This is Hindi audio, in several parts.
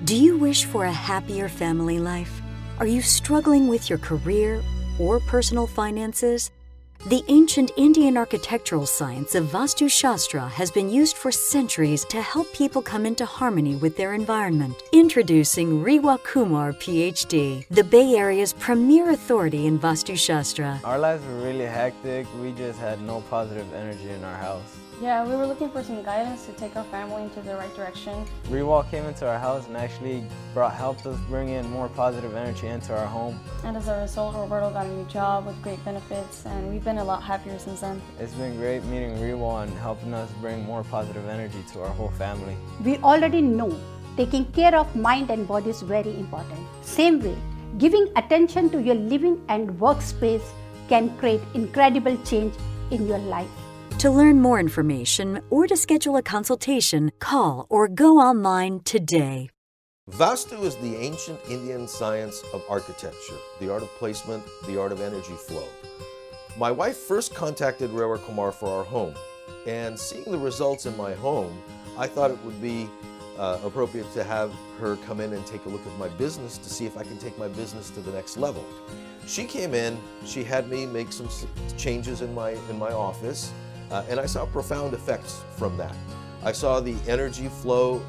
Do you wish for a happier family life? Are you struggling with your career or personal finances? The ancient Indian architectural science of Vastu Shastra has been used for centuries to help people come into harmony with their environment. Introducing Rewa Kumar, PhD, the Bay Area's premier authority in Vastu Shastra. Our lives were really hectic. We just had no positive energy in our house. Yeah, we were looking for some guidance to take our family into the right direction. Rewalk came into our house and actually helped us bring in more positive energy into our home. And as a result, Roberto got a new job with great benefits, and we've been a lot happier since then. It's been great meeting Rewalk and helping us bring more positive energy to our whole family. We already know taking care of mind and body is very important. Same way, giving attention to your living and workspace can create incredible change in your life. To learn more information or to schedule a consultation, call or go online today. Vastu is the ancient Indian science of architecture, the art of placement, the art of energy flow. My wife first contacted Rewa Kumar for our home, and seeing the results in my home, I thought it would be appropriate to have her come in and take a look at my business to see if I can take my business to the next level. She came in, she had me make some changes in my office, and I saw profound effects from that. I saw the energy flow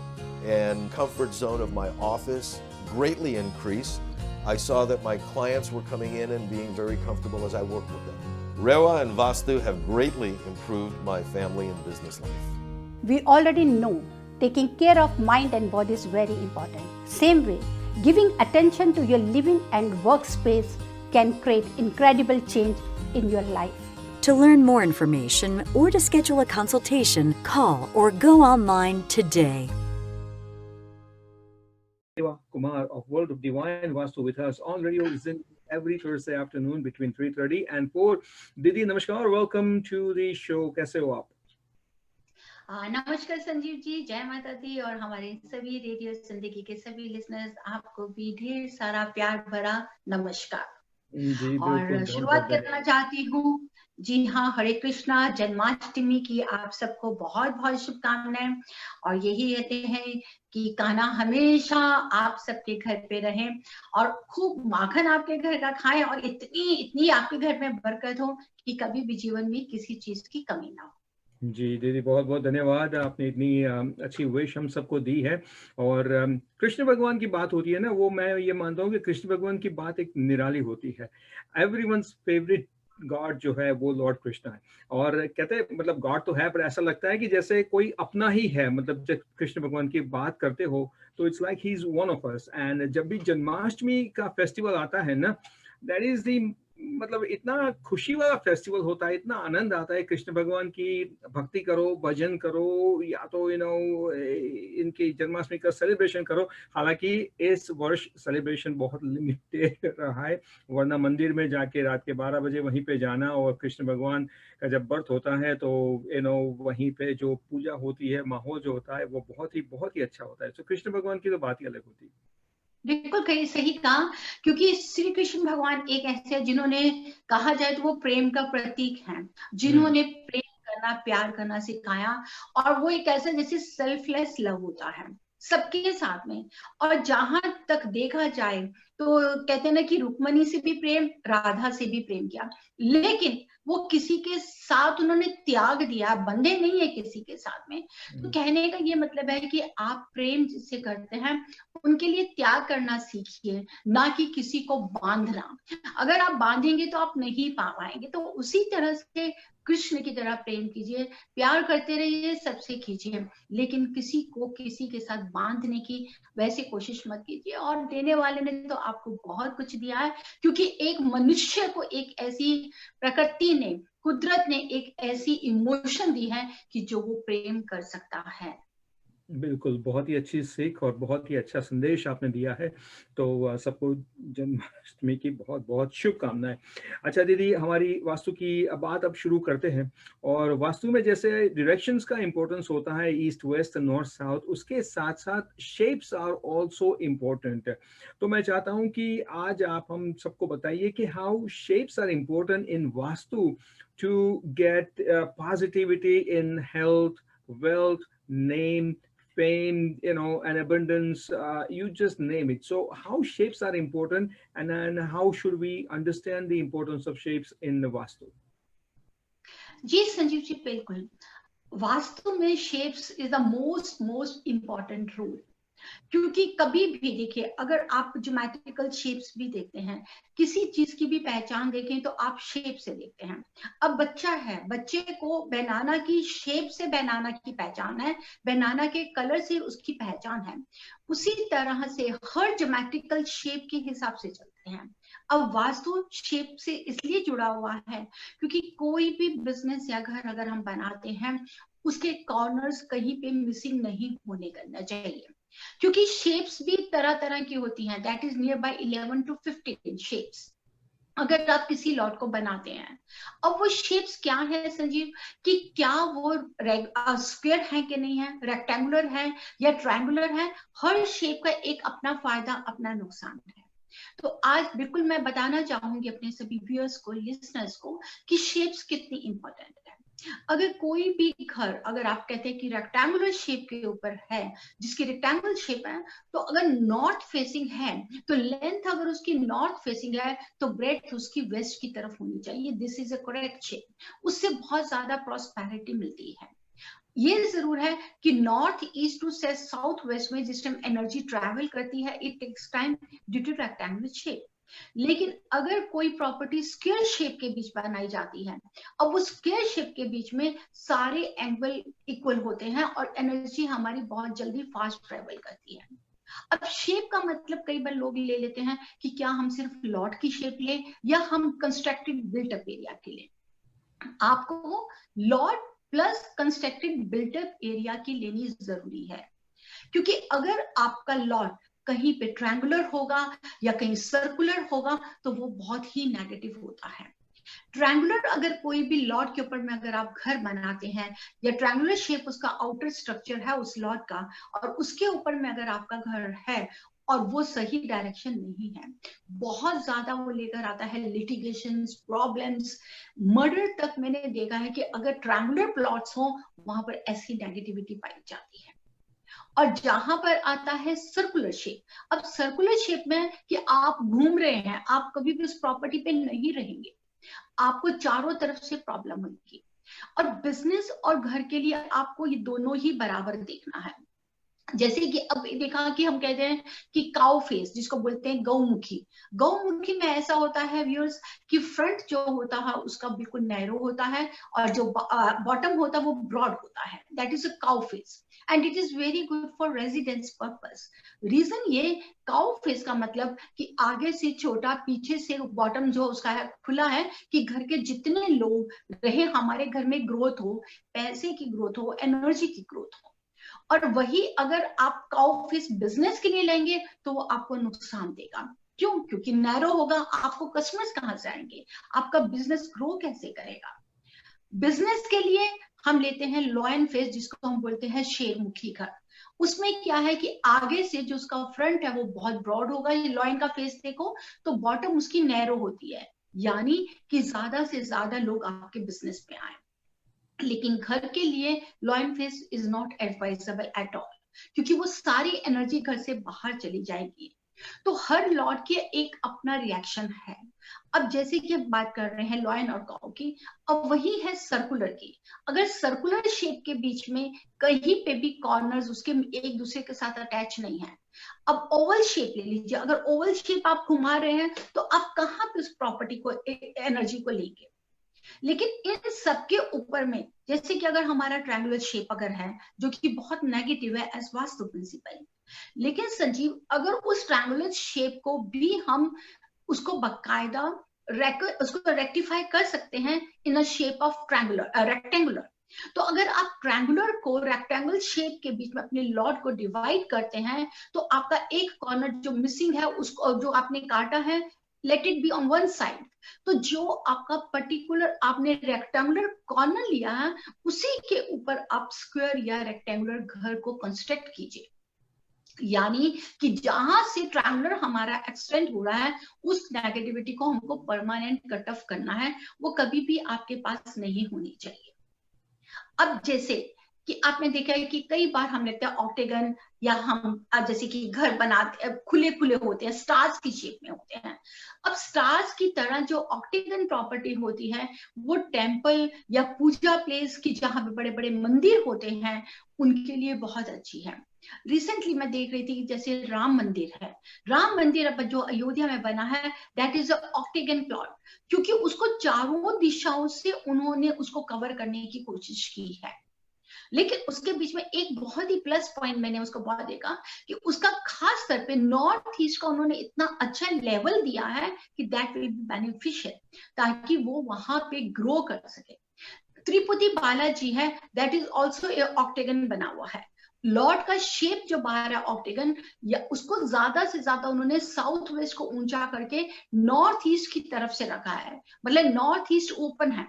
and comfort zone of my office greatly increase. I saw that my clients were coming in and being very comfortable as I worked with them. Rewa and Vastu have greatly improved my family and business life. We already know taking care of mind and body is very important. Same way, giving attention to your living and workspace can create incredible change in your life. To learn more information or to schedule a consultation, call or go online today. Rewa Kumar of World of Divine Vastu with us on radio Zen every Thursday afternoon between 3:30 and 4. Didi, namaskar. Welcome to the show. कैसे हो आप? नमस्कार संजीव जी, जय माता दी और हमारे सभी रेडियो जिंदगी के सभी लिसनर्स, आपको भी ढेर सारा प्यार भरा नमस्कार। जी, और शुरुआत करना चाहती हूँ। जी हाँ, हरे कृष्णा, जन्माष्टमी की आप सबको बहुत बहुत शुभकामनाएं और यही कहते हैं कि कान्हा हमेशा आप सबके घर पे रहे और खूब माखन आपके घर का खाएं और इतनी आपके घर में बरकत हो कि कभी भी जीवन में किसी चीज की कमी ना हो। जी दीदी, बहुत बहुत धन्यवाद, आपने इतनी अच्छी विश हम सबको दी है। और कृष्ण भगवान की बात होती है ना, वो मैं ये मानता हूँ कि कृष्ण भगवान की बात एक निराली होती है। एवरीवन्स फेवरेट गॉड जो है वो लॉर्ड कृष्णा है। और कहते हैं मतलब गॉड तो है, पर ऐसा लगता है कि जैसे कोई अपना ही है। मतलब जब कृष्ण भगवान की बात करते हो तो it's like he is one of us. And जब भी जन्माष्टमी का फेस्टिवल आता है ना, दैट इज द मतलब इतना खुशी वाला फेस्टिवल होता है, इतना आनंद आता है। कृष्ण भगवान की भक्ति करो, भजन करो, या तो इनकी जन्माष्टमी का सेलिब्रेशन करो। हालांकि इस वर्ष सेलिब्रेशन बहुत लिमिटेड रहा है, वरना मंदिर में जाके रात के 12 बजे वहीं पे जाना और कृष्ण भगवान का जब बर्थ होता है तो वहीं पे जो पूजा होती है, माहौल जो होता है वो बहुत ही अच्छा होता है। तो कृष्ण भगवान की तो बात ही अलग होती है। बिल्कुल कहीं सही कहा, क्योंकि श्री कृष्ण भगवान एक ऐसे हैं जिन्होंने कहा जाए तो वो प्रेम का प्रतीक हैं, जिन्होंने प्रेम करना, प्यार करना सिखाया। और वो एक ऐसा जैसे सेल्फलेस लव होता है सबके साथ में। और जहां तक देखा जाए तो कहते हैं ना कि रुक्मणी से भी प्रेम, राधा से भी प्रेम किया, लेकिन वो किसी के साथ उन्होंने त्याग दिया, बंधे नहीं है किसी के साथ में। तो कहने का ये मतलब है कि आप प्रेम जिससे करते हैं उनके लिए त्याग करना सीखिए, ना कि किसी को बांधना। अगर आप बांधेंगे तो आप नहीं पा पाएंगे। तो उसी तरह से कृष्ण की तरह प्रेम कीजिए, प्यार करते रहिए, सबसे कीजिए, लेकिन किसी को किसी के साथ बांधने की वैसे कोशिश मत कीजिए। और देने वाले ने तो आपको बहुत कुछ दिया है, क्योंकि एक मनुष्य को एक ऐसी प्रकृति ने, कुदरत ने एक ऐसी इमोशन दी है कि जो वो प्रेम कर सकता है। बिल्कुल, बहुत ही अच्छी सीख और बहुत ही अच्छा संदेश आपने दिया है। तो सबको जन्माष्टमी की बहुत बहुत शुभकामनाएं। अच्छा दीदी, हमारी वास्तु की बात अब शुरू करते हैं। और वास्तु में जैसे डायरेक्शंस का इंपॉर्टेंस होता है, ईस्ट वेस्ट नॉर्थ साउथ, उसके साथ साथ शेप्स आर आल्सो इम्पोर्टेंट। तो मैं चाहता हूं कि आज आप हम सबको बताइए कि how shapes are important in vastu to get positivity in health, wealth, name, fame, and abundance, you just name it. So how shapes are important, and how should we understand the importance of shapes in the Vastu? जी संजीव जी, बिल्कुल। वास्तु में shapes is the most important rule. क्योंकि कभी भी देखिए, अगर आप ज्योमेट्रिकल शेप्स भी देखते हैं, किसी चीज की भी पहचान देखें तो आप शेप से देखते हैं। अब बच्चा है, बच्चे को बनाना की शेप से बनाना की पहचान है, बनाना के कलर से उसकी पहचान है। उसी तरह से हर ज्योमेट्रिकल शेप के हिसाब से चलते हैं। अब वास्तु शेप से इसलिए जुड़ा हुआ है क्योंकि कोई भी बिजनेस या घर अगर हम बनाते हैं, उसके कॉर्नर्स कहीं पे मिसिंग नहीं होने करना चाहिए। क्योंकि शेप्स भी तरह तरह की होती हैं, that is near by 11 to 15 shapes अगर आप किसी लॉट को बनाते हैं। अब वो शेप्स क्या है संजीव, कि क्या वो स्क्वायर है कि नहीं है, रेक्टेंगुलर है या ट्रायंगुलर है। हर शेप का एक अपना फायदा, अपना नुकसान है। तो आज बिल्कुल मैं बताना चाहूंगी अपने सभी व्यूअर्स को, लिसनर्स को, कि शेप्स कितनी इंपॉर्टेंट है। अगर कोई भी घर, अगर आप कहते हैं कि रेक्टेंगुलर शेप के ऊपर है, जिसकी रेक्टेंगुलर शेप है, तो अगर नॉर्थ फेसिंग है तो लेंथ अगर उसकी नॉर्थ फेसिंग है तो ब्रेड्थ उसकी वेस्ट की तरफ होनी चाहिए। This is a correct shape. उससे बहुत ज्यादा प्रॉस्पेरिटी मिलती है। ये जरूर है कि north east to south west में जिस टाइम एनर्जी ट्रैवल करती है, it takes time due to rectangular shape. लेकिन अगर कोई प्रॉपर्टी स्क्वायर शेप के बीच बनाई जाती है, अब वो स्क्वायर शेप के बीच में सारे एंगल इक्वल होते हैं और एनर्जी हमारी बहुत जल्दी फास्ट ट्रेवल करती है। अब शेप का मतलब कई बार लोग ले लेते हैं कि क्या हम सिर्फ लॉट की शेप ले या हम कंस्ट्रक्टेड बिल्टअप एरिया की ले। आपको lot plus constructed built up area की लेनी जरूरी है, क्योंकि अगर आपका लॉट कहीं पे ट्रायंगुलर होगा या कहीं सर्कुलर होगा तो वो बहुत ही नेगेटिव होता है। ट्रायंगुलर अगर कोई भी लॉट के ऊपर में अगर आप घर बनाते हैं या ट्रायंगुलर शेप उसका आउटर स्ट्रक्चर है उस लॉट का, और उसके ऊपर में अगर आपका घर है और वो सही डायरेक्शन नहीं है, बहुत ज्यादा वो लेकर आता है लिटिगेशंस, प्रॉब्लम्स, मर्डर तक मैंने देखा है कि अगर ट्रायंगुलर प्लॉट्स हो वहां पर ऐसी नेगेटिविटी पाई जाती है। और जहां पर आता है सर्कुलर शेप, अब सर्कुलर शेप में कि आप घूम रहे हैं, आप कभी भी उस प्रॉपर्टी पे नहीं रहेंगे, आपको चारों तरफ से प्रॉब्लम होगी। और बिजनेस और घर के लिए आपको ये दोनों ही बराबर देखना है। जैसे कि अब देखा कि हम कहते हैं कि काउ फेस, जिसको बोलते हैं गौमुखी, गौमुखी में ऐसा होता है व्यूअर्स कि फ्रंट जो होता है उसका बिल्कुल नैरो होता है और जो बॉटम होता है वो ब्रॉड होता है। That is a cow face and it is very good for residence purpose. Reason ये काउ फेस का मतलब कि आगे से छोटा, पीछे से बॉटम जो उसका है खुला है, कि घर के जितने लोग रहे हमारे घर में ग्रोथ हो, पैसे की ग्रोथ हो, एनर्जी की ग्रोथ हो। और वही अगर आप काउ फेस बिजनेस के लिए लेंगे तो वो आपको नुकसान देगा। क्यों? क्योंकि नैरो होगा, आपको कस्टमर्स कहां से आएंगे, आपका बिजनेस ग्रो कैसे करेगा। बिजनेस के लिए हम लेते हैं लॉयन फेस, जिसको हम बोलते हैं शेरमुखी घर। उसमें क्या है कि आगे से जो उसका फ्रंट है वो बहुत ब्रॉड होगा, ये लॉयन का फेस देखो, तो बॉटम उसकी नैरो होती है, यानी कि ज्यादा से ज्यादा लोग आपके बिजनेस में आए। लेकिन घर के लिए lion face is not advisable at all, क्योंकि वो सारी एनर्जी घर से बाहर चली जाएगी। तो हर लॉट के एक अपना रिएक्शन है। अब जैसे कि हम बात कर रहे हैं लॉयन और काउ की, अब वही है सर्कुलर की। अगर सर्कुलर शेप के बीच में कहीं पे भी कॉर्नर्स उसके एक दूसरे के साथ अटैच नहीं है, अब ओवल शेप ले लीजिए, अगर ओवल शेप आप घुमा रहे हैं तो आप कहाँ पे उस प्रॉपर्टी को, एनर्जी को लेंगे। लेकिन इन सबके ऊपर में, जैसे कि अगर हमारा ट्रायंगुलर शेप अगर है जो कि बहुत नेगेटिव है एज वास्तु प्रिंसिपल, लेकिन संजीव अगर उस ट्रायंगुलर शेप को भी हम उसको बकायदा उसको रेक्टिफाई कर सकते हैं इन अ शेप ऑफ रेक्टेंगुलर। तो अगर आप ट्रायंगुलर को रेक्टेंगल शेप के बीच में अपने लॉट को डिवाइड करते हैं तो आपका एक कॉर्नर जो मिसिंग है उसको जो आपने काटा है, let it be on one side, तो जो आपका पर्टिकुलर आपने रेक्टेंगुलर कॉर्नर लिया है उसी के ऊपर आप स्क्वायर या रेक्टेंगुलर घर को कंस्ट्रक्ट कीजिए। यानी कि जहां से ट्रायंगुलर हमारा एक्सटेंड हो रहा है उस नेगेटिविटी को हमको परमानेंट कट ऑफ करना है, वो कभी भी आपके पास नहीं होनी चाहिए। अब जैसे कि आपने देखा है कि कई बार हम लेते हैं ऑक्टेगन, या हम जैसे कि घर बनाते खुले खुले होते हैं, स्टार्स की शेप में होते हैं। अब स्टार्स की तरह जो ऑक्टेगन प्रॉपर्टी होती है वो टेम्पल या पूजा प्लेस की जहां पे बड़े बड़े मंदिर होते हैं उनके लिए बहुत अच्छी है। रिसेंटली मैं देख रही थी कि जैसे राम मंदिर है, राम मंदिर अब जो अयोध्या में बना है दैट इज अ ऑक्टेगन प्लॉट, क्योंकि उसको चारों दिशाओं से उन्होंने उसको कवर करने की कोशिश की है। लेकिन उसके बीच में एक बहुत ही प्लस पॉइंट मैंने उसको बहुत देखा कि उसका खास तौर पे नॉर्थ ईस्ट का उन्होंने इतना अच्छा लेवल दिया है कि दैट विल बी बेनिफिशियल, ताकि वो वहां पे ग्रो कर सके। तिरुपति बालाजी है दैट इज ऑल्सो ऑक्टेगन बना हुआ है। लॉर्ड का शेप जो बाहर है ऑक्टेगन, या उसको ज्यादा से ज्यादा उन्होंने साउथ वेस्ट को ऊंचा करके नॉर्थ ईस्ट की तरफ से रखा है, मतलब नॉर्थ ईस्ट ओपन है,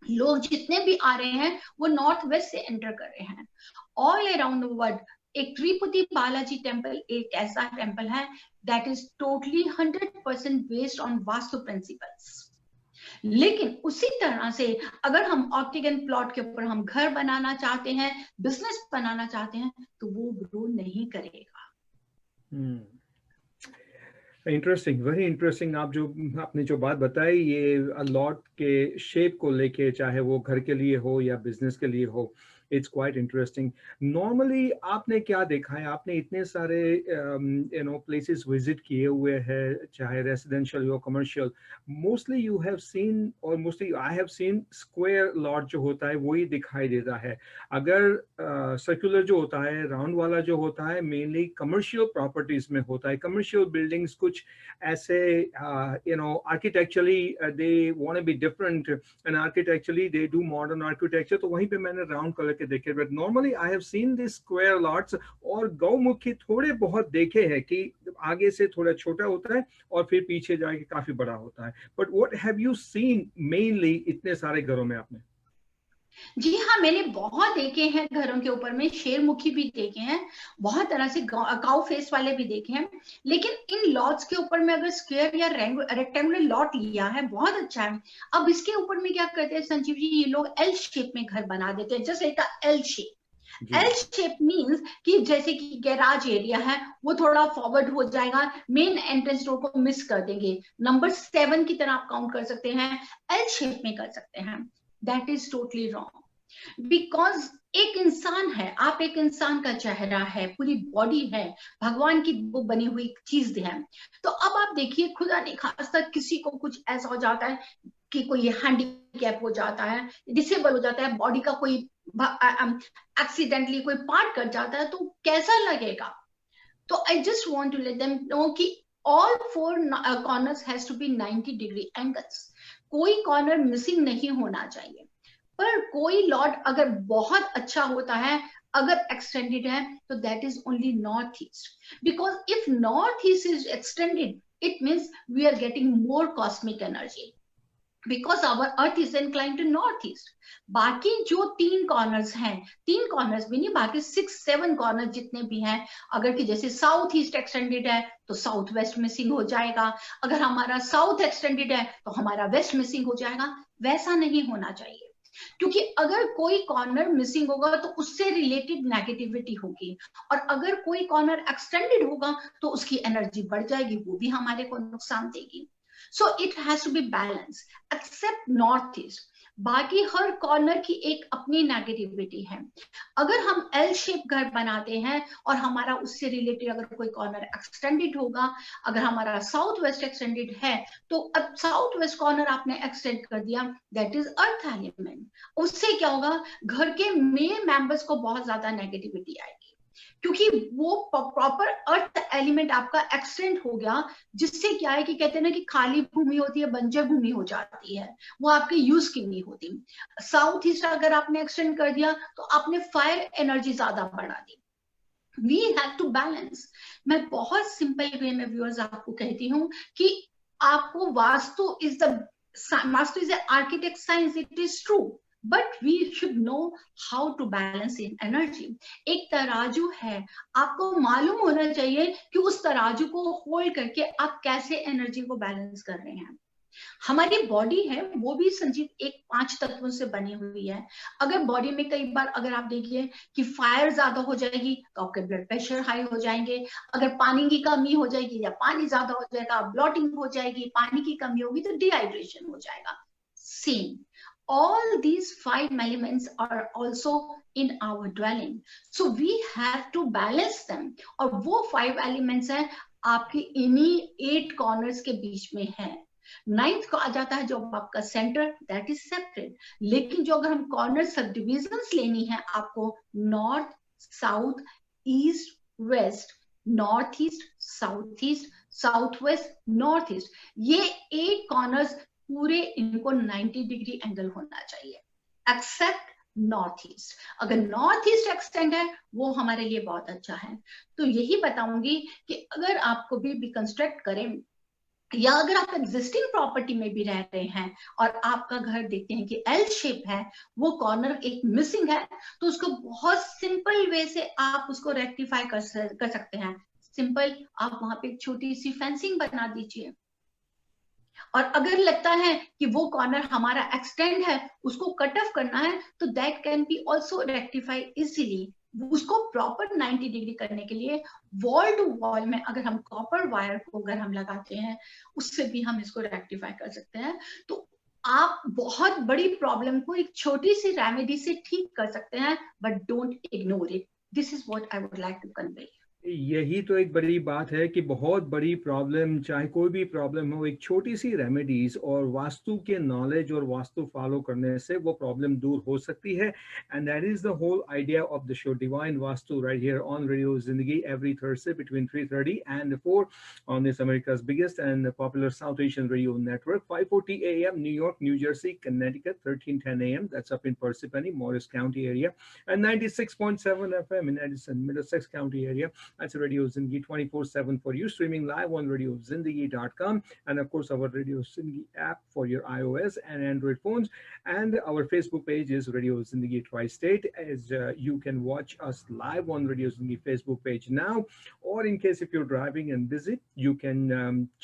लोग जितने भी आ रहे हैं वो नॉर्थ वेस्ट से एंटर कर रहे हैं। ऑल अराउंड द वर्ल्ड एक तिरुपति बालाजी टेम्पल एक ऐसा टेम्पल है that is totally 100% based on vastu principles. लेकिन उसी तरह से अगर हम ऑक्टेगन प्लॉट के ऊपर हम घर बनाना चाहते हैं, बिजनेस बनाना चाहते हैं, तो वो ग्रो नहीं करेगा। Interesting, very interesting. आपने जो बात बताई ये लॉट के शेप को लेके, चाहे वो घर के लिए हो या बिजनेस के लिए हो, इट्स क्वाइट इंटरेस्टिंग। नॉर्मली आपने क्या देखा है, आपने इतने सारे प्लेसेस विजिट किए हुए हैं, चाहे रेसिडेंशियल हो commercial, mostly you have seen और mostly I have seen square lot जो होता है वही दिखाई देता है। अगर सर्कुलर जो होता है, राउंड वाला जो होता है, मेनली कमर्शियल प्रॉपर्टीज में होता है। कमर्शियल बिल्डिंग्स कुछ ऐसे architecturally they want to be different and architecturally they do modern architecture, तो वहीं पे मैंने राउंड कलर के देखे। But normally I have seen this square lots, और गौमुखी थोड़े बहुत देखे हैं कि आगे से थोड़ा छोटा होता है और फिर पीछे जाके काफी बड़ा होता है। But what have you seen mainly इतने सारे घरों में आपने? जी हाँ, मैंने बहुत देखे हैं घरों के ऊपर में, शेरमुखी भी देखे हैं, बहुत तरह से काउ फेस वाले भी देखे हैं। लेकिन इन लॉट्स के ऊपर में अगर स्क्वायर या रेक्टेंगुलर लॉट लिया है बहुत अच्छा है। अब इसके ऊपर में क्या करते हैं संजीव जी, ये लोग एल शेप में घर बना देते हैं, जैसे एक L shape. L shape means कि जैसे कि गैराज एरिया है वो थोड़ा फॉरवर्ड हो जाएगा, मेन एंट्रेंस डोर को मिस कर देंगे, नंबर 7 की तरह आप काउंट कर सकते हैं, एल शेप में कर सकते हैं। That is totally wrong, because एक इंसान है, आप एक इंसान का चेहरा है, पूरी बॉडी है, भगवान की वो बनी हुई चीज है। तो अब आप देखिए, खुदा ने खासा किसी को कुछ ऐसा हो जाता है कि कोई हैंडीकैप हो जाता है, डिसेबल हो जाता है, बॉडी का कोई एक्सीडेंटली कोई पार्ट कट जाता है, तो कैसा लगेगा। तो I just want to let them know कि all 4 corners has to be 90 degree angles, कोई कॉर्नर मिसिंग नहीं होना चाहिए। पर कोई लॉट अगर बहुत अच्छा होता है, अगर एक्सटेंडेड है, तो that is only north east, because if north east is extended it means we are getting more cosmic energy, because our earth is inclined to northeast। बाकी जो 3 कॉर्नर्स हैं, 3 कॉर्नर्स भी नहीं, बाकी 6-7 कॉर्नर जितने भी हैं, अगर कि जैसे साउथ ईस्ट एक्सटेंडेड है तो साउथ वेस्ट मिसिंग हो जाएगा, अगर हमारा साउथ एक्सटेंडेड है तो हमारा वेस्ट मिसिंग हो जाएगा। वैसा नहीं होना चाहिए, क्योंकि अगर कोई कॉर्नर मिसिंग होगा तो उससे रिलेटेड नेगेटिविटी होगी, और अगर कोई कॉर्नर एक्सटेंडेड होगा तो उसकी एनर्जी बढ़ जाएगी, वो भी हमारे को नुकसान देगी। So it has to be balanced, except northeast। बाकी हर कॉर्नर की एक अपनी नेगेटिविटी है। अगर हम एल शेप घर बनाते हैं और हमारा उससे रिलेटेड अगर कोई कॉर्नर एक्सटेंडेड होगा, अगर हमारा साउथ वेस्ट एक्सटेंडेड है, तो अब साउथ वेस्ट कॉर्नर आपने एक्सटेंड कर दिया, दैट इज अर्थ एलिमेंट। उससे क्या होगा, घर के मेन मेंबर्स को बहुत ज्यादा नेगेटिविटी आएगी, क्योंकि वो प्रॉपर अर्थ एलिमेंट आपका एक्सटेंड हो गया, जिससे क्या है कि कहते हैं ना कि खाली भूमि होती है, बंजर भूमि हो जाती है, वो आपके यूज की नहीं होती। साउथ ईस्ट अगर आपने एक्सटेंड कर दिया तो आपने फायर एनर्जी ज्यादा बढ़ा दी। We have to balance. मैं बहुत सिंपल वे में व्यूअर्स आपको कहती हूँ कि आपको vastu is a architect science, it is true, but we should know how to balance in energy। एक तराजू है, आपको मालूम होना चाहिए कि उस तराजू को होल्ड करके आप कैसे एनर्जी को बैलेंस कर रहे हैं। हमारी बॉडी है वो भी संजीव एक 5 तत्वों से बनी हुई है। अगर बॉडी में कई बार अगर आप देखिए कि फायर ज्यादा हो जाएगी तो आपके ब्लड प्रेशर हाई हो जाएंगे, अगर पानी की कमी हो जाएगी या पानी ज्यादा हो जाएगा, ब्लॉटिंग हो जाएगी, पानी की कमी होगी तो डिहाइड्रेशन हो जाएगा। Same, all these 5 elements are also in our dwelling, so we have to balance them। और वो 5 elements हैं आपके इन्हीं 8 कॉर्नर्स के बीच में है। 9th को आ जाता है जो आपका सेंटर, दैट इज सेपरेट। लेकिन जो अगर हम कॉर्नर सब डिविजन्स लेनी है आपको, north, south, east, west, north east, south east, south west, north east, ये 8 कॉर्नर्स पूरे इनको 90 डिग्री एंगल होना चाहिए, एक्सेप्ट नॉर्थ ईस्ट। अगर नॉर्थ ईस्ट एक्सटेंड है वो हमारे लिए बहुत अच्छा है। तो यही बताऊंगी कि अगर आपको भी रिकंस्ट्रक्ट करें या अगर आप एग्जिस्टिंग प्रॉपर्टी में भी रह रहे हैं और आपका घर देखते हैं कि एल शेप है, वो कॉर्नर एक मिसिंग है, तो उसको बहुत सिंपल वे से आप उसको रेक्टिफाई कर सकते हैं। सिंपल, आप वहां पे एक छोटी सी फेंसिंग बना दीजिए। और अगर लगता है कि वो कॉर्नर हमारा एक्सटेंड है, उसको कट ऑफ करना है, तो that can be also rectify easily. उसको प्रॉपर 90 डिग्री करने के लिए वॉल टू वॉल में अगर हम कॉपर वायर को अगर हम लगाते हैं, उससे भी हम इसको रेक्टिफाई कर सकते हैं। तो आप बहुत बड़ी प्रॉब्लम को एक छोटी सी रेमेडी से ठीक कर सकते हैं, but don't ignore it. This is what I would like to convey. यही तो एक बड़ी बात है कि बहुत बड़ी प्रॉब्लम, चाहे कोई भी प्रॉब्लम हो, एक छोटी सी रेमेडीज और वास्तु के नॉलेज और वास्तु फॉलो करने से वो प्रॉब्लम दूर हो सकती है। And that is the whole idea of the show divine vastu right here on radio Zindagi every Thursday between 3:30 and 4 on this America's biggest and popular South Asian radio network, 5:40 a.m. New York, New Jersey, Connecticut, 13:10 a.m. That's up in Parsippany, Morris County area, and 96.7 FM in Edison, Middlesex County area. That's Radio Zindagi 24/7 for you, streaming live on radiozindagi.com, and of course our Radio Zindagi app for your iOS and Android phones, and our Facebook page is Radio Zindagi Tri-State, as you can watch us live on Radio Zindagi Facebook page now, or in case if you're driving and busy, you can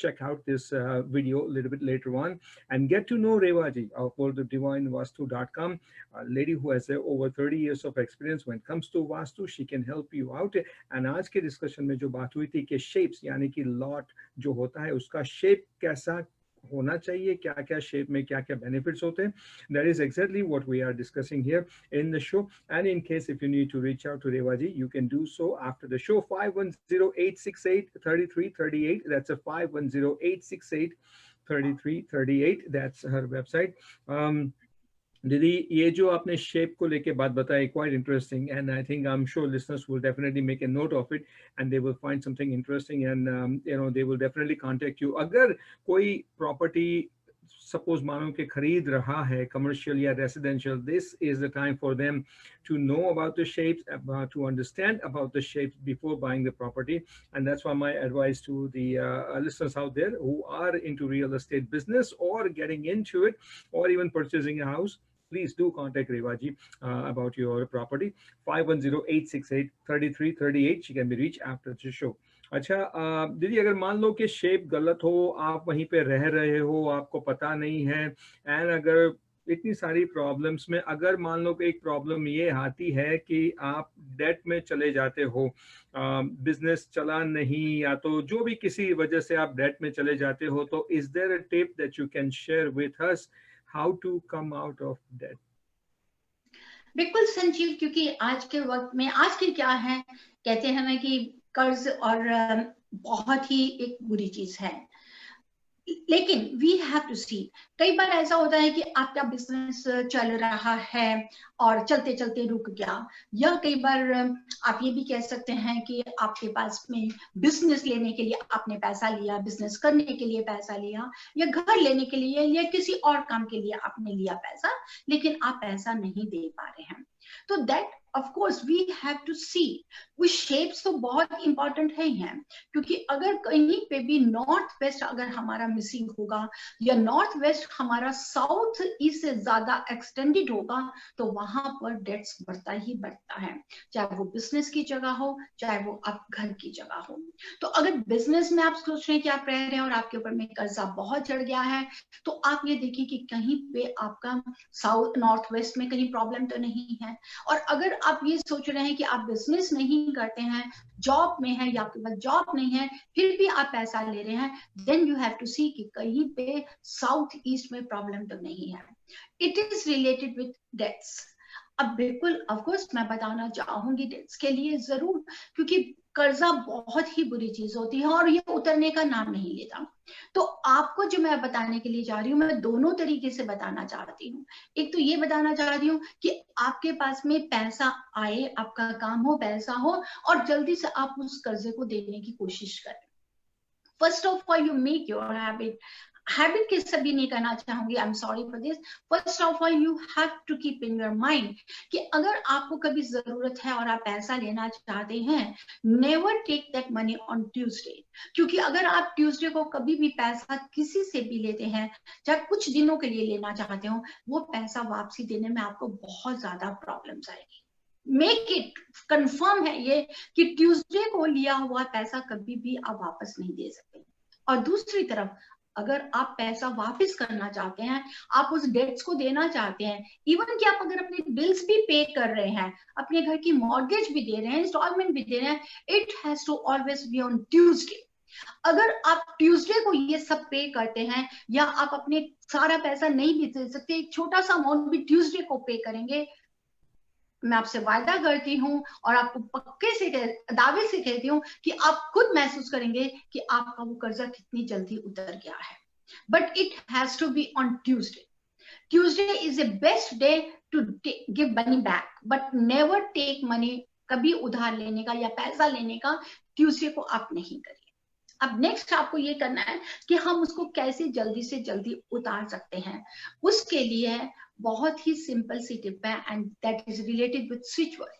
check out this video a little bit later on and get to know Revaji for the divinevastu.com, a lady who has over 30 years of experience when it comes to Vastu. She can help you out। and आज के डिस्कशन में जो बात हुई थी कि शेप्स यानी कि लॉट जो होता है उसका शेप कैसा होना चाहिए, क्या क्या शेप में क्या क्या बेनिफिट्स होते हैं, that is exactly what we are discussing here in the show. And in case if you need to reach out to Reva ji, you can do so after the show. 5108683338, that's a 5108683338, that's her website. दीदी, ये जो आपने शेप को लेके बात बताई, quite interesting, and I think I am sure listeners will definitely make a note of it and they will find something interesting, and you know they will definitely contact you. अगर कोई प्रॉपर्टी सपोज मानो कि खरीद रहा है, कमर्शियल या residential, this is the time for them to know about the shapes, to understand about the shapes before buying the property. And that's why my advice to the listeners out there who are into real estate business or getting into it or even purchasing a house, please do contact Revaji about your property. 5108683338. She can be reached after the show. अच्छा दीदी, अगर मान लो कि शेप गलत हो, आप वहीं पे रह रहे हो, आपको पता नहीं है, एंड अगर इतनी सारी प्रॉब्लम्स में अगर मान लो कि एक प्रॉब्लम ये आती है कि आप डेट में चले जाते हो, बिजनेस चला नहीं, या तो जो भी किसी वजह से आप डेट में चले जाते हो, तो is there a tip that you can share with us how to come out of debt? बिल्कुल संजीव, क्योंकि आज के वक्त में आज की क्या है, कहते हैं ना कि कर्ज और बहुत ही एक बुरी चीज है, लेकिन वी हैव टू सी। कई बार ऐसा होता है कि आपका बिजनेस चल रहा है और चलते चलते रुक गया, या कई बार आप ये भी कह सकते हैं कि आपके पास में बिजनेस लेने के लिए आपने पैसा लिया, बिजनेस करने के लिए पैसा लिया, या घर लेने के लिए या किसी और काम के लिए आपने लिया पैसा, लेकिन आप पैसा नहीं दे पा रहे हैं। तो that of course we have to see, वो शेप्स तो बहुत इंपॉर्टेंट है ही हैं, क्योंकि अगर कहीं पे भी नॉर्थ वेस्ट अगर हमारा मिसिंग होगा या नॉर्थ वेस्ट हमारा साउथ ईस्ट से ज्यादा एक्सटेंडेड होगा तो वहां पर डेट्स बढ़ता ही बढ़ता है, चाहे वो बिजनेस की जगह हो चाहे वो आप घर की जगह हो। तो अगर बिजनेस में आप सोच रहे हैं कि आप रह रहे हैं और आपके ऊपर में कर्जा बहुत चढ़ गया है, तो आप ये देखिए कि कहीं पे आपका साउथ नॉर्थ वेस्ट में कहीं प्रॉब्लम तो नहीं है। और अगर आप ये सोच रहे हैं कि आप बिजनेस नहीं करते हैं, जॉब में है या आपके पास जॉब नहीं है, फिर भी आप पैसा ले रहे हैं, देन यू हैव टू सी कि कहीं पे साउथ ईस्ट में प्रॉब्लम तो नहीं है। It is related with debts. अब बिल्कुल ऑफ कोर्स मैं बताना चाहूंगी डेट्स के लिए जरूर, क्योंकि कर्जा बहुत ही बुरी चीज होती है और ये उतरने का नाम नहीं लेता। तो आपको जो मैं बताने के लिए जा रही हूँ, मैं दोनों तरीके से बताना चाहती हूँ। एक तो ये बताना चाह रही हूँ कि आपके पास में पैसा आए, आपका काम हो, पैसा हो और जल्दी से आप उस कर्जे को देने की कोशिश करें। First of all you make your habit के सभी नहीं करना चाहूंगी, I am sorry for this. First of all you have to keep in your mind कि अगर आपको कभी जरूरत है और आप पैसा लेना चाहते हैं, never take that money on Tuesday, क्योंकि अगर आप ट्यूसडे को कभी भी पैसा किसी से भी लेते हैं, चाहे कुछ दिनों के लिए लेना चाहते हो, वो पैसा वापसी देने में आपको बहुत ज्यादा प्रॉब्लम्स आएगी। मेक इट कंफर्म है ये कि ट्यूसडे को लिया हुआ पैसा कभी भी आप वापस नहीं दे सकते। और दूसरी तरफ अगर आप पैसा वापस करना चाहते हैं, आप उस डेट्स को देना चाहते हैं, इवन कि आप अगर अपने बिल्स भी पे कर रहे हैं, अपने घर की मॉर्गेज भी दे रहे हैं, इंस्टॉलमेंट भी दे रहे हैं, it has to always be on Tuesday. अगर आप ट्यूसडे को ये सब पे करते हैं या आप अपने सारा पैसा नहीं भी दे सकते, एक छोटा सा अमाउंट भी ट्यूसडे को पे करेंगे, मैं आपसे वायदा करती हूँ और आपको पक्के से दावे से कहती हूँ कि आप खुद महसूस करेंगे कि आपका वो कर्जा कितनी जल्दी उतर गया है। But it has to be on Tuesday. Tuesday is the best day to give money back, but never take money, कभी उधार लेने का या पैसा लेने का ट्यूसडे को आप नहीं करिए। अब नेक्स्ट आपको ये करना है कि हम उसको कैसे जल्दी से जल्दी उतार सकते हैं। उसके लिए बहुत ही सिंपल सी टिप है and that is related with switch word.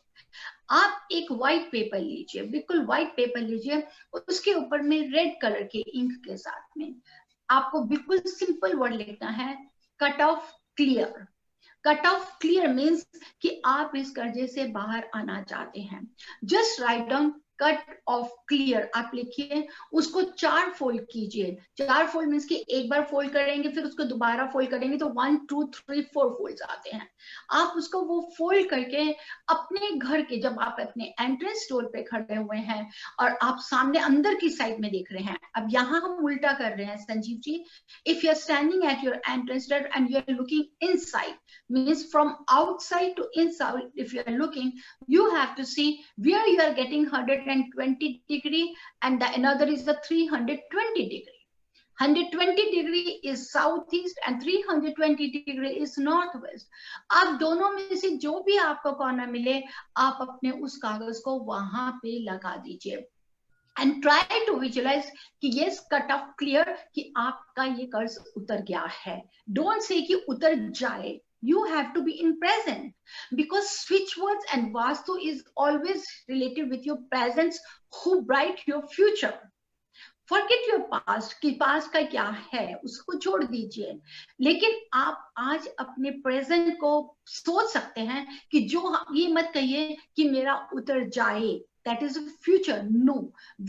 आप एक व्हाइट पेपर लीजिए, बिल्कुल व्हाइट पेपर लीजिए, उसके ऊपर में रेड कलर के इंक के साथ में आपको बिल्कुल सिंपल वर्ड लिखना है, cut off clear. Cut off clear means कि आप इस कर्जे से बाहर आना चाहते हैं। Just write down cut off clear, आप लिखिए, उसको 4 फोल्ड कीजिए। 4 फोल्ड मीन्स कि एक बार फोल्ड करेंगे फिर उसको दोबारा फोल्ड करेंगे तो 1 2 3 4 फोल्ड्स आते हैं। आप उसको वो फोल्ड करके अपने घर के, जब आप अपने एंट्रेंस डोर पे खड़े हुए हैं और आप सामने अंदर की साइड में देख रहे हैं, अब यहाँ हम उल्टा कर रहे हैं Sanjeev ji. If you are standing at your entrance door and you are looking inside, means from outside to inside, if you are looking, you have to see where you are getting 120 degree and the another is the 320 degree. 120 degree is southeast and 320 degree is northwest. आप दोनों में से जो भी आपको कॉर्नर मिले, आप अपने उस कागज को वहां पे लगा दीजिए and try to visualize कि yes cut off clear कि आपका ये कर्ज उतर गया है। Don't say कि उतर जाए, you have to be in present because switch words and vastu is always related with your presence who bright your future. Forget your past कि past का क्या है उसको छोड़ दीजिए, लेकिन आप आज अपने प्रेजेंट को सोच सकते हैं कि जो ये मत कहिए कि मेरा उतर जाए, that is the future. No,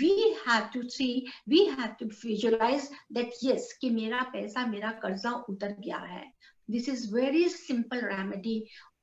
we have to see, we have to visualize that yes कि मेरा पैसा, मेरा कर्जा उतर गया है। This is very simple remedy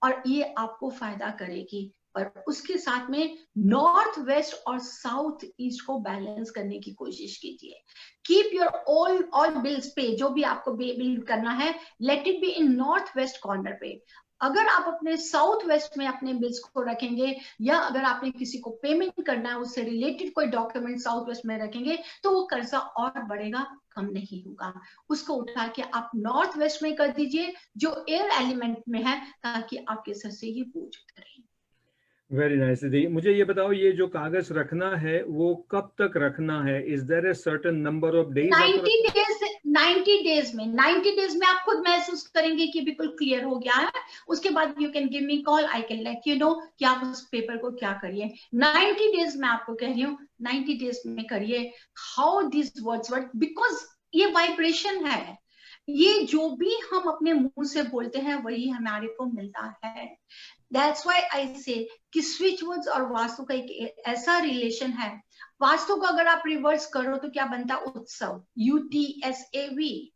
और ये आपको फायदा करेगी। पर उसके साथ में नॉर्थ वेस्ट और साउथ ईस्ट को बैलेंस करने की कोशिश कीजिए। कीप योर ऑल बिल्स पे, जो भी आपको बिल करना है, let it be in north west corner पे। अगर आप अपने साउथ वेस्ट में अपने बिल्स को रखेंगे या अगर आपने किसी को पेमेंट करना है उससे रिलेटेड कोई डॉक्यूमेंट साउथ वेस्ट में रखेंगे तो वो कर्जा और बढ़ेगा, कम नहीं होगा। उसको उठा के आप नॉर्थ वेस्ट में कर दीजिए जो एयर एलिमेंट में है, ताकि आपके सर से ये बोझ उतरे। वेरी नाइस दीदी, मुझे ये बताओ, ये जो कागज रखना है वो कब तक रखना है? Is there a certain number of days? 90 days में आप खुद महसूस करेंगे कि बिल्कुल क्लियर हो गया है। उसके बाद you can give me call, I can let you know कि आप उस पेपर को क्या करिए। 90 डेज में आपको कह रही हूँ, 90 डेज में करिए। How this words work, because ये वाइब्रेशन है, ये जो भी हम अपने मुंह से बोलते हैं वही हमारे को मिलता है। दैट्स व्हाई आई से कि स्विच वर्ड्स और वास्तु का एक ऐसा रिलेशन है। वास्तु को अगर आप रिवर्स करो तो क्या बनता? उत्सव, UTSAV।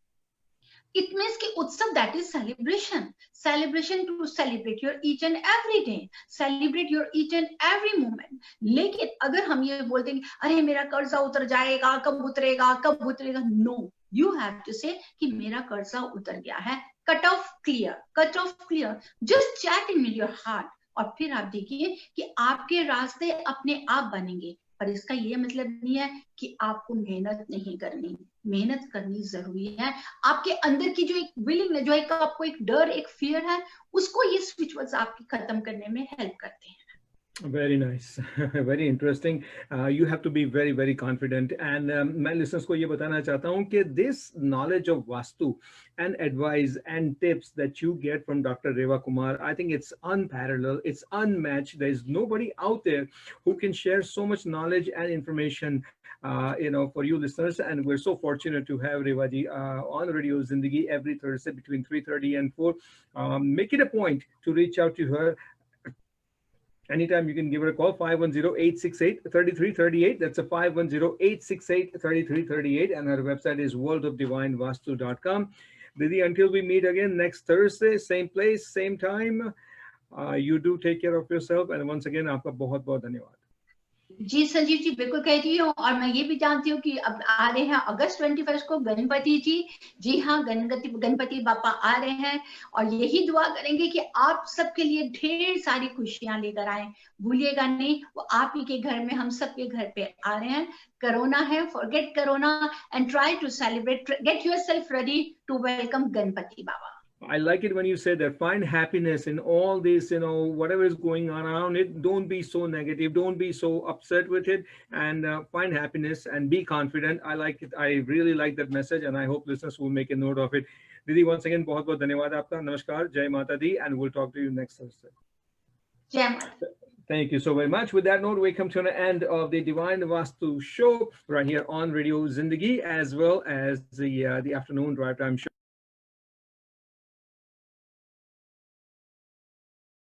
It means कि उत्सव that is celebration to celebrate your each and every day, celebrate your each and every moment। लेकिन अगर हम ये बोल देंगे अरे मेरा कर्जा उतर जाएगा, कब उतरेगा, no, you have to say कि मेरा कर्जा उतर गया है। cut off clear, just chat in your heart। और फिर आप देखिए कि आपके रास्ते अपने आप बनेंगे। पर इसका ये मतलब नहीं है कि आपको मेहनत नहीं करनी, मेहनत करनी जरूरी है। आपके अंदर की जो एक विलिंग, जो एक आपको एक डर, एक फियर है, उसको ये स्विच वर्ड्स आपकी खत्म करने में हेल्प करते हैं। Very nice, very interesting. You have to be very, very confident. And मैं listeners को ये बताना चाहता हूँ कि this knowledge of Vastu and advice and tips that you get from Dr. Reva Kumar, I think it's unparalleled, it's unmatched. There is nobody out there who can share so much knowledge and information, for you listeners. And we're so fortunate to have Reva ji on Radio Zindagi every Thursday between 3:30 and 4. Make it a point to reach out to her. Anytime you can give her a call, 510-868-3338. That's a 510-868-3338. And her website is worldofdivinevastu.com. Didi, until we meet again next Thursday, same place, same time, you do take care of yourself. And once again, आपका बहुत बहुत धन्यवाद। जी संजीव जी, बिल्कुल कहती हूँ। और मैं ये भी जानती हूँ कि अब आ रहे हैं अगस्त 21 को गणपति जी। जी हाँ, गणपति बापा आ रहे हैं और यही दुआ करेंगे कि आप सबके लिए ढेर सारी खुशियां लेकर आए। भूलिएगा नहीं, वो आप ही के घर में, हम सबके घर पे आ रहे हैं। कोरोना है, forget corona and try to celebrate, get yourself ready to welcome Ganpati बाबा। I like it when you say that. Find happiness in all this, whatever is going on around it. Don't be so negative. Don't be so upset with it, and find happiness and be confident. I like it. I really like that message, and I hope listeners will make a note of it. Didi, once again, बहुत बहुत धन्यवाद आपका। नमस्कार, जय माता दी, and we'll talk to you next Thursday. जय माता। Thank you so very much. With that note, we come to an end of the Divine Vastu show right here on Radio Zindagi, as well as the afternoon drive time show.